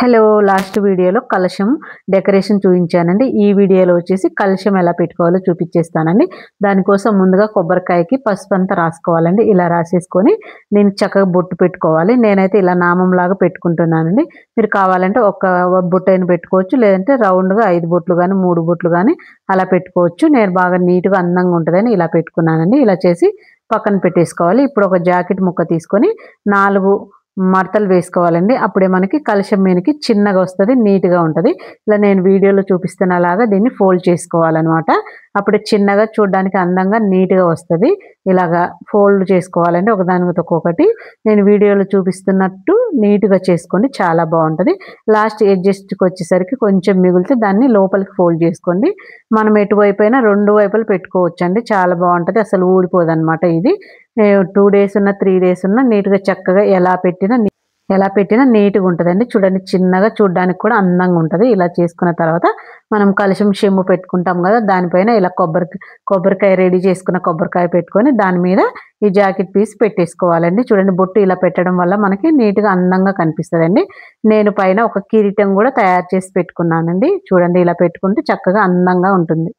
Hello last వీడియోలో కలశం decoration చూపించానండి. ఈ వీడియోలో వచ్చేసి కలశం ఎలా పెట్టుకోవాలో చూపించేస్తానండి. దానికోసం ముందుగా కొబ్బరికాయకి పసుపు అంతా రాసుకోవాలండి. ఇలా రాసేసుకొని నేను చక్కగా బొట్టు పెట్టుకోవాలి. నేనైతే ఇలా నామంలాగా పెట్టుకుంటున్నానండి. మీరు కావాలంటే ఒక బొట్టైన పెట్టుకోవచ్చు, లేదంటే రౌండ్గా 5 బొట్లు కానీ 3 బొట్లు కానీ అలా పెట్టుకోవచ్చు. నేను బాగా నీట్గా అందంగా ఉంటుందని ఇలా పెట్టుకున్నానండి. ఇలా చేసి పక్కన పెట్టేసుకోవాలి. ఇప్పుడు ఒక జాకెట్ ముక్క తీసుకొని 4 మడతలు వేసుకోవాలండి. అప్పుడే మనకి కలశం మీదకి చిన్నగా వస్తుంది, నీట్గా ఉంటుంది. ఇలా నేను వీడియోలో చూపిస్తున్నలాగా దీన్ని ఫోల్డ్ చేసుకోవాలన్నమాట. అప్పుడు చిన్నగా చూడడానికి అందంగా నీట్గా వస్తుంది. ఇలాగా ఫోల్డ్ చేసుకోవాలండి ఒకదానితో ఒక్కొక్కటి. నేను వీడియోలో చూపిస్తున్నట్టు నీట్గా చేసుకోండి, చాలా బాగుంటుంది. లాస్ట్ ఎడ్జస్ట్కి వచ్చేసరికి కొంచెం మిగిలితే దాన్ని లోపలికి ఫోల్డ్ చేసుకోండి. మనం ఎటువైపు అయినా 2 వైపులు పెట్టుకోవచ్చు అండి, చాలా బాగుంటుంది. అసలు ఊడిపోదు అనమాట. ఇది 2 డేస్ ఉన్న 3 డేస్ ఉన్న నీట్గా చక్కగా ఎలా పెట్టినా నీట్గా ఉంటుందండి. చూడండి, చిన్నగా చూడడానికి కూడా అందంగా ఉంటుంది. ఇలా చేసుకున్న తర్వాత మనం కలశం చెంబు పెట్టుకుంటాం కదా, దానిపైన ఇలా కొబ్బరికాయ రెడీ చేసుకున్న కొబ్బరికాయ పెట్టుకొని దాని మీద ఈ జాకెట్ పీస్ పెట్టేసుకోవాలండి. చూడండి, బొట్టు ఇలా పెట్టడం వల్ల మనకి నీట్గా అందంగా కనిపిస్తుందండి. నేను పైన ఒక కిరీటం కూడా తయారు చేసి పెట్టుకున్నానండి. చూడండి, ఇలా పెట్టుకుంటే చక్కగా అందంగా ఉంటుంది.